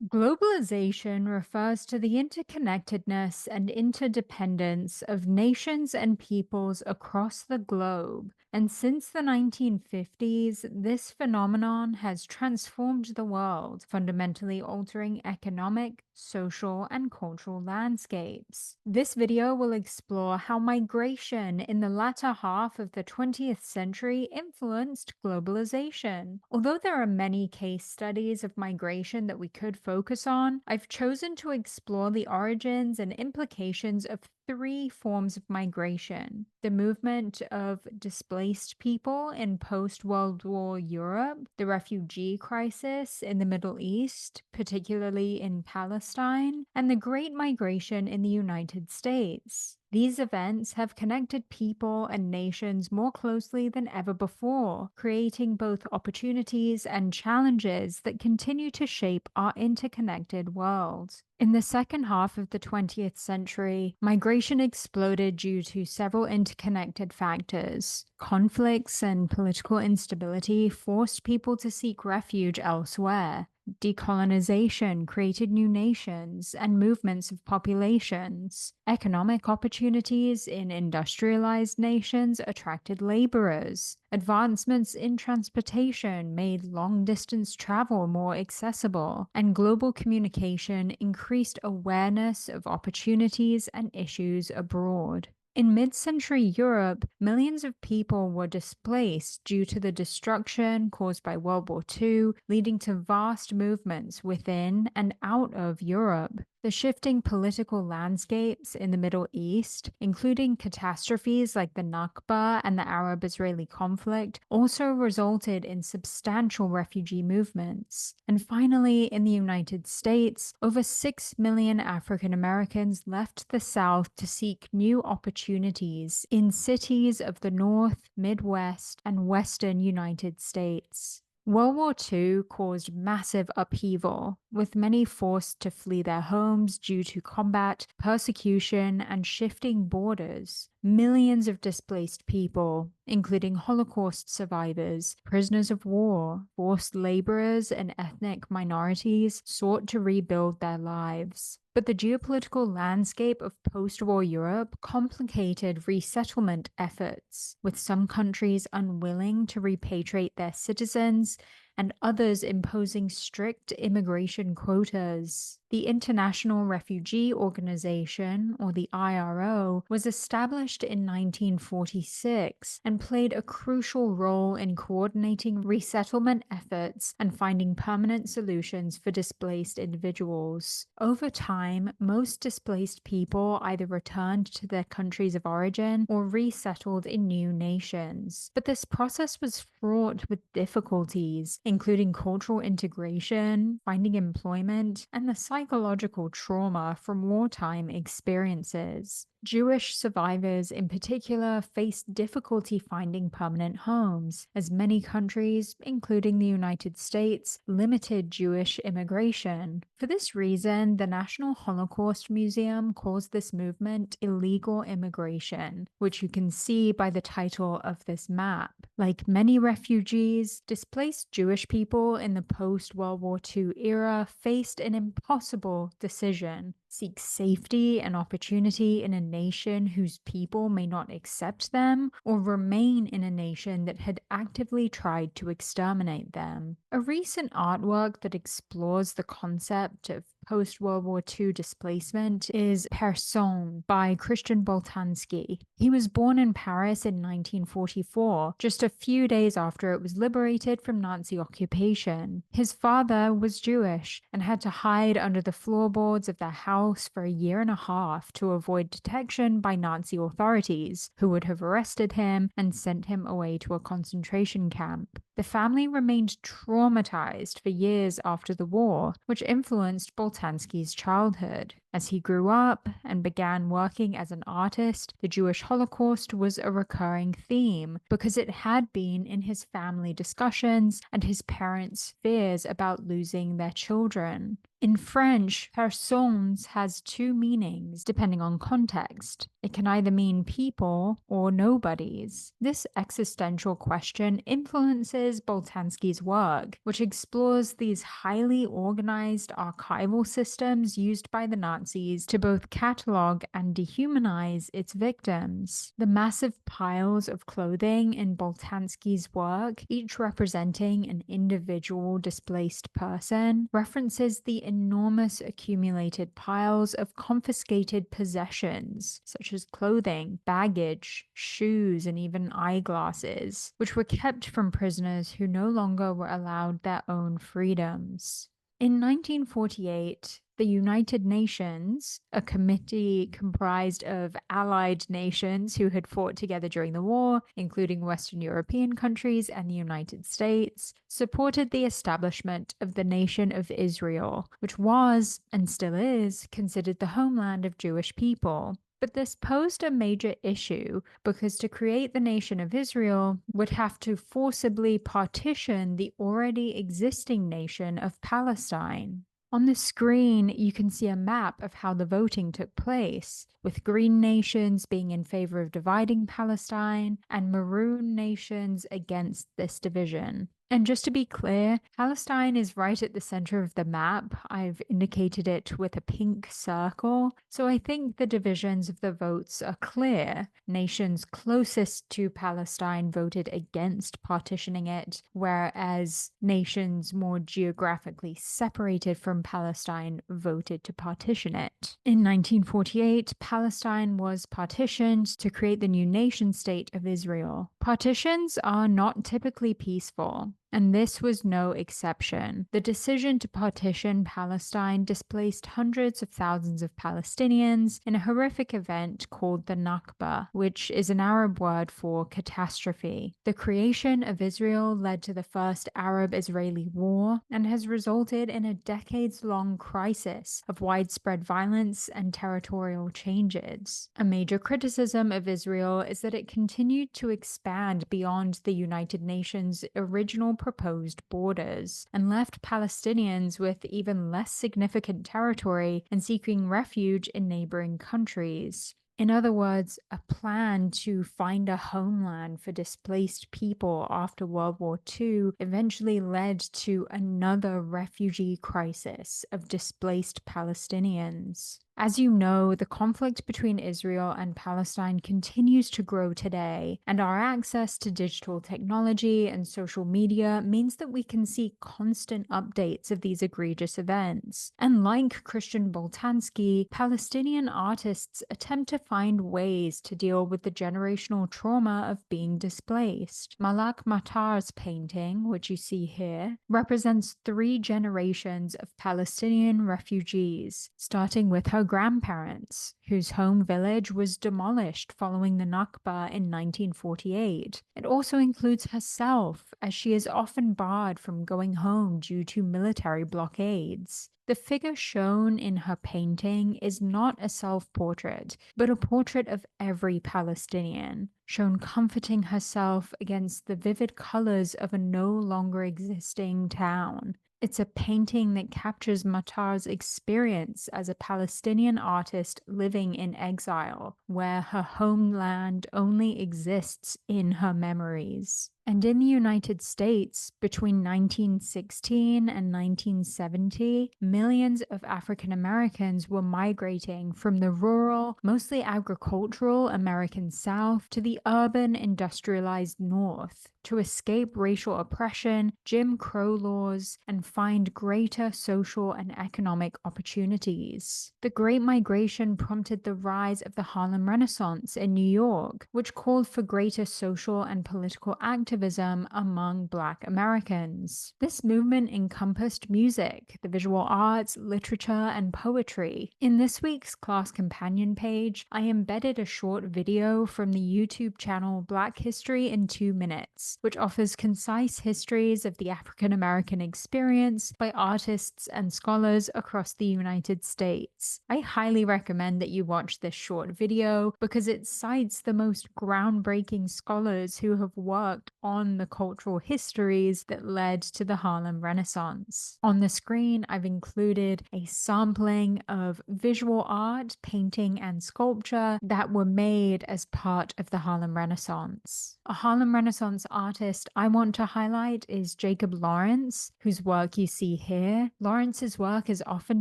Globalization refers to the interconnectedness and interdependence of nations and peoples across the globe. And since the 1950s, this phenomenon has transformed the world, fundamentally altering economic, social, and cultural landscapes. This video will explore how migration in the latter half of the 20th century influenced globalization. Although there are many case studies of migration that we could focus on, I've chosen to explore the origins and implications of three forms of migration: the movement of displaced people in post World War Europe, the refugee crisis in the Middle East, particularly in Palestine, and the Great Migration in the United States. These events have connected people and nations more closely than ever before, creating both opportunities and challenges that continue to shape our interconnected world. In the second half of the 20th century, migration exploded due to several interconnected factors. Conflicts and political instability forced people to seek refuge elsewhere. Decolonization created new nations and movements of populations. Economic opportunities in industrialized nations attracted laborers. Advancements in transportation made long distance travel more accessible, and global communication increased awareness of opportunities and issues abroad. In mid century Europe, millions of people were displaced due to the destruction caused by World War II, leading to vast movements within and out of Europe. The shifting political landscapes in the Middle East, including catastrophes like the Nakba and the Arab Israeli conflict, also resulted in substantial refugee movements. And finally, in the United States, over 6 million African Americans left the South to seek new opportunities in cities of the North, Midwest, and Western United States. World War II caused massive upheaval, with many forced to flee their homes due to combat, persecution, and shifting borders. Millions of displaced people, including Holocaust survivors, prisoners of war, forced laborers, and ethnic minorities, sought to rebuild their lives. But the geopolitical landscape of post war Europe complicated resettlement efforts, with some countries unwilling to repatriate their citizens and others imposing strict immigration quotas. The International Refugee Organization, or the IRO, was established in 1946 and played a crucial role in coordinating resettlement efforts and finding permanent solutions for displaced individuals. Over time, most displaced people either returned to their countries of origin or resettled in new nations. But this process was fraught with difficulties, including cultural integration, finding employment, and the psychological trauma from wartime experiences. Jewish survivors, in particular, faced difficulty finding permanent homes, as many countries, including the United States, limited Jewish immigration. For this reason, the National Holocaust Museum calls this movement illegal immigration, which you can see by the title of this map. Like many refugees, displaced Jewish people in the post World War II era faced an impossible decision: seek safety and opportunity in a nation whose people may not accept them, or remain in a nation that had actively tried to exterminate them. A recent artwork that explores the concept of post World War II displacement is Personne by Christian Boltanski. He was born in Paris in 1944, just a few days after it was liberated from Nazi occupation. His father was Jewish and had to hide under the floorboards of their house for a year and a half to avoid detection by Nazi authorities, who would have arrested him and sent him away to a concentration camp. The family remained traumatized for years after the war, which influenced Boltanski's childhood. As he grew up and began working as an artist, the Jewish Holocaust was a recurring theme because it had been in his family discussions and his parents' fears about losing their children. In French, personnes has two meanings depending on context. It can either mean people or nobodies. This existential question influences Boltanski's work, which explores these highly organized archival systems used by the Nazis to both catalog and dehumanize its victims. The massive piles of clothing in Boltanski's work, each representing an individual displaced person, references the enormous accumulated piles of confiscated possessions, such as clothing, baggage, shoes, and even eyeglasses, which were kept from prisoners who no longer were allowed their own freedoms. In 1948, the United Nations, a committee comprised of allied nations who had fought together during the war, including Western European countries and the United States, supported the establishment of the Nation of Israel, which was, and still is, considered the homeland of Jewish people. But this posed a major issue because to create the nation of Israel would have to forcibly partition the already existing nation of Palestine. On the screen, you can see a map of how the voting took place, with green nations being in favor of dividing Palestine and maroon nations against this division. And just to be clear, Palestine is right at the center of the map. I've indicated it with a pink circle. So I think the divisions of the votes are clear. Nations closest to Palestine voted against partitioning it, whereas nations more geographically separated from Palestine voted to partition it. In 1948, Palestine was partitioned to create the new nation state of Israel. Partitions are not typically peaceful, and this was no exception. The decision to partition Palestine displaced hundreds of thousands of Palestinians in a horrific event called the Nakba, which is an Arab word for catastrophe. The creation of Israel led to the first Arab-Israeli war and has resulted in a decades-long crisis of widespread violence and territorial changes. A major criticism of Israel is that it continued to expand beyond the United Nations' original proposed borders and left Palestinians with even less significant territory and seeking refuge in neighboring countries. In other words, a plan to find a homeland for displaced people after World War II eventually led to another refugee crisis of displaced Palestinians. As you know, the conflict between Israel and Palestine continues to grow today, and our access to digital technology and social media means that we can see constant updates of these egregious events. And like Christian Boltanski, Palestinian artists attempt to find ways to deal with the generational trauma of being displaced. Malak Matar's painting, which you see here, represents 3 generations of Palestinian refugees, starting with her grandparents, whose home village was demolished following the Nakba in 1948. It also includes herself, as she is often barred from going home due to military blockades. The figure shown in her painting is not a self-portrait, but a portrait of every Palestinian, shown comforting herself against the vivid colors of a no longer existing town. It's a painting that captures Matar's experience as a Palestinian artist living in exile, where her homeland only exists in her memories. And in the United States, between 1916 and 1970, millions of African Americans were migrating from the rural, mostly agricultural American South to the urban, industrialized North to escape racial oppression, Jim Crow laws, and find greater social and economic opportunities. The Great Migration prompted the rise of the Harlem Renaissance in New York, which called for greater social and political activism among Black Americans. This movement encompassed music, the visual arts, literature, and poetry. In this week's class companion page, I embedded a short video from the YouTube channel Black History in 2 Minutes, which offers concise histories of the African American experience by artists and scholars across the United States. I highly recommend that you watch this short video because it cites the most groundbreaking scholars who have worked on the cultural histories that led to the Harlem Renaissance. On the screen, I've included a sampling of visual art, painting, and sculpture that were made as part of the Harlem Renaissance. A Harlem Renaissance artist I want to highlight is Jacob Lawrence, whose work you see here. Lawrence's work is often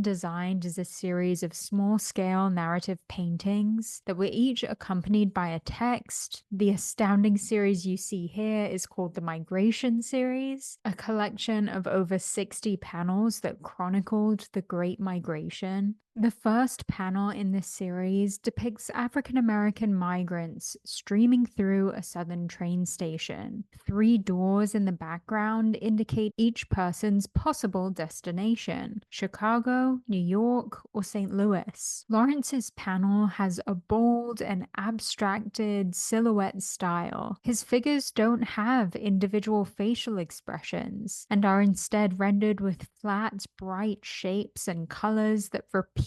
designed as a series of small-scale narrative paintings that were each accompanied by a text. The astounding series you see here is called the Migration series, a collection of over 60 panels that chronicled the Great Migration. The first panel in this series depicts African American migrants streaming through a southern train station. 3 doors in the background indicate each person's possible destination: Chicago, New York, or St. Louis. Lawrence's panel has a bold and abstracted silhouette style. His figures don't have individual facial expressions and are instead rendered with flat, bright shapes and colors that repeat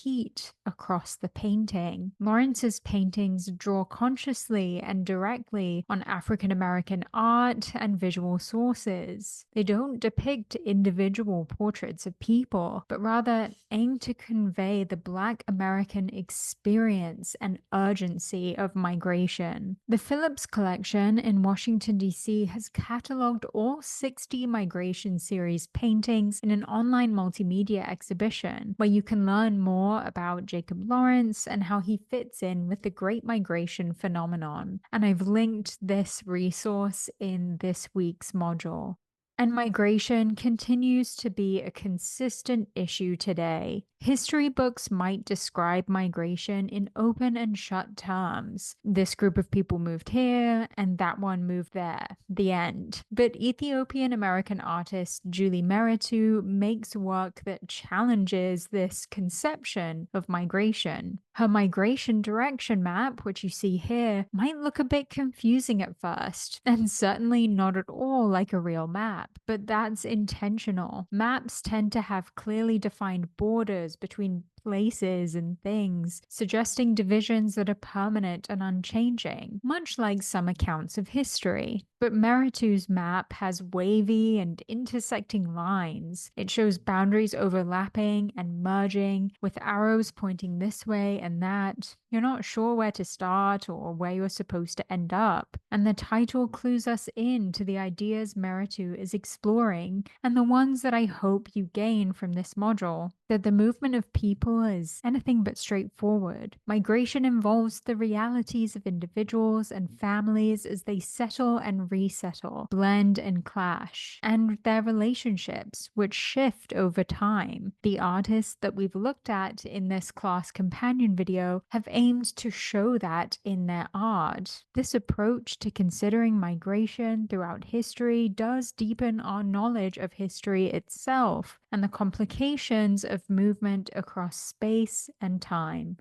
across the painting. Lawrence's paintings draw consciously and directly on African American art and visual sources. They don't depict individual portraits of people, but rather aim to convey the Black American experience and urgency of migration. The Phillips Collection in Washington, D.C. has cataloged all 60 Migration series paintings in an online multimedia exhibition where you can learn more about Jacob Lawrence and how he fits in with the Great Migration phenomenon. And I've linked this resource in this week's module. And migration continues to be a consistent issue today. History books might describe migration in open and shut terms. This group of people moved here, and that one moved there. The end. But Ethiopian American artist Julie Meritu makes work that challenges this conception of migration. Her migration direction map, which you see here, might look a bit confusing at first, and certainly not at all like a real map, but that's intentional. Maps tend to have clearly defined borders between places and things, suggesting divisions that are permanent and unchanging, much like some accounts of history. But Meritu's map has wavy and intersecting lines. It shows boundaries overlapping and merging, with arrows pointing this way and that. You're not sure where to start or where you're supposed to end up. And the title clues us in to the ideas Meritu is exploring, and the ones that I hope you gain from this module. That the movement of people is anything but straightforward. Migration involves the realities of individuals and families as they settle and resettle, blend and clash, and their relationships, which shift over time. The artists that we've looked at in this class companion video have aimed to show that in their art. This approach to considering migration throughout history does deepen our knowledge of history itself and the complications of movement across space and time.